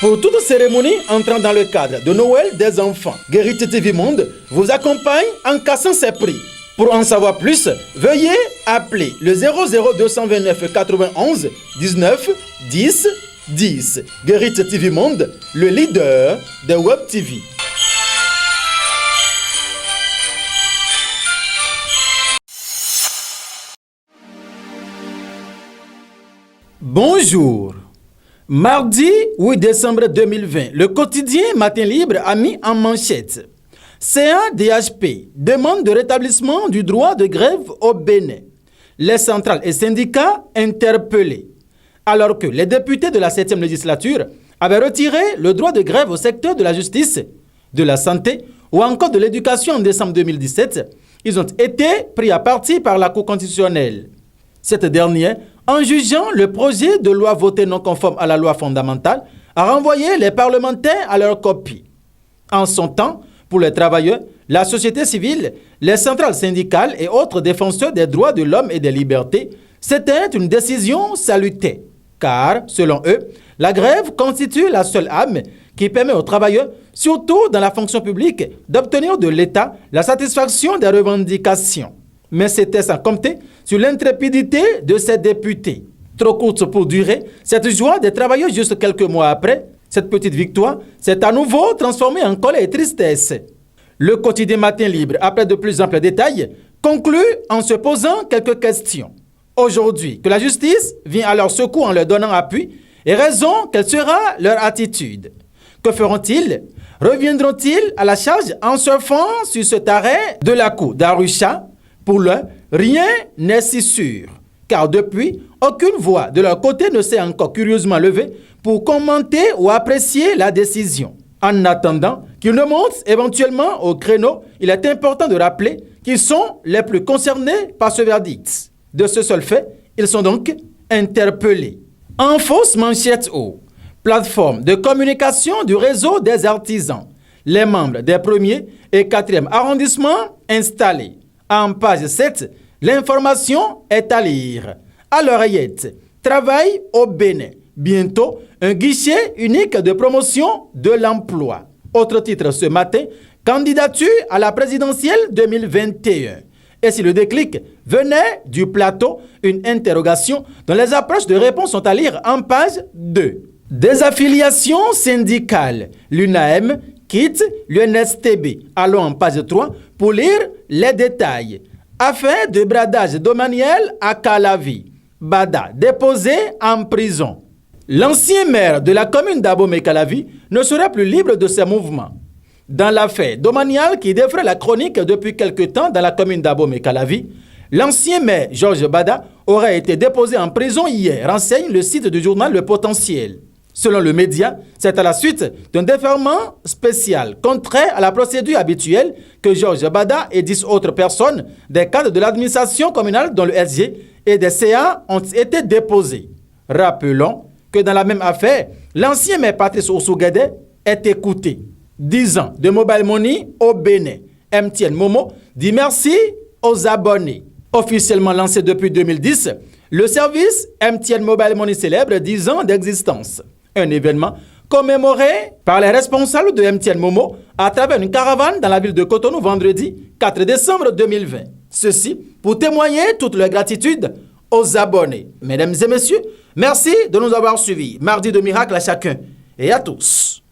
Pour toute cérémonie entrant dans le cadre de Noël des enfants, Guérite TV Monde vous accompagne en cassant ses prix. Pour en savoir plus, veuillez appeler le 00229 91 19 10 10. Guérite TV Monde, le leader de Web TV. Bonjour. Mardi 8 décembre 2020, le quotidien Matin Libre a mis en manchette: CADHP demande de rétablissement du droit de grève au Bénin. Les centrales et syndicats interpellés. Alors que les députés de la 7e législature avaient retiré le droit de grève au secteur de la justice, de la santé ou encore de l'éducation en décembre 2017, ils ont été pris à partie par la Cour constitutionnelle. Cette dernière, en jugeant le projet de loi voté non conforme à la loi fondamentale, a renvoyé les parlementaires à leur copie. En son temps, pour les travailleurs, la société civile, les centrales syndicales et autres défenseurs des droits de l'homme et des libertés, c'était une décision salutaire. Car, selon eux, la grève constitue la seule arme qui permet aux travailleurs, surtout dans la fonction publique, d'obtenir de l'État la satisfaction des revendications. Mais c'était sans compter sur l'intrépidité de ces députés. Trop courte pour durer, cette joie des travailleurs juste quelques mois après, cette petite victoire s'est à nouveau transformée en colère et tristesse. Le quotidien Matin Libre, après de plus amples détails, conclut en se posant quelques questions. Aujourd'hui, que la justice vient à leur secours en leur donnant appui, et raison, quelle sera leur attitude? Que feront-ils? Reviendront-ils à la charge en surfant sur cet arrêt de la cour d'Arusha? Pour l'un, rien n'est si sûr, car depuis, aucune voix de leur côté ne s'est encore curieusement levée pour commenter ou apprécier la décision. En attendant qu'ils ne montent éventuellement au créneau, il est important de rappeler qu'ils sont les plus concernés par ce verdict. De ce seul fait, ils sont donc interpellés. En fausse manchette haut, plateforme de communication du réseau des artisans, les membres des 1er et 4e arrondissements installés. En page 7, l'information est à lire. À l'oreillette, travail au Bénin. Bientôt, un guichet unique de promotion de l'emploi. Autre titre ce matin, candidature à la présidentielle 2021. Et si le déclic venait du plateau, une interrogation dont les approches de réponse sont à lire en page 2. Désaffiliation syndicale. L'UNAM quitte l'UNSTB. Allons en page 3 pour lire les détails. Affaire de bradage domanial à Calavi. Bada déposé en prison. L'ancien maire de la commune d'Abomey-Calavi ne sera plus libre de ses mouvements. Dans l'affaire domaniale qui défraie la chronique depuis quelque temps dans la commune d'Abomey-Calavi, l'ancien maire Georges Bada aurait été déposé en prison hier, renseigne le site du journal Le Potentiel. Selon le média, c'est à la suite d'un déferment spécial contraire à la procédure habituelle que Georges Bada et 10 autres personnes, des cadres de l'administration communale dont le SG et des CA ont été déposés. Rappelons que dans la même affaire, l'ancien maire Patrice Ousougede est écouté. 10 ans de mobile money au Bénin. MTN Momo dit merci aux abonnés. Officiellement lancé depuis 2010, le service MTN Mobile Money célèbre 10 ans d'existence. Un événement commémoré par les responsables de MTN Momo à travers une caravane dans la ville de Cotonou vendredi 4 décembre 2020. Ceci pour témoigner toute leur gratitude aux abonnés. Mesdames et messieurs, merci de nous avoir suivis. Mardi de miracle à chacun et à tous.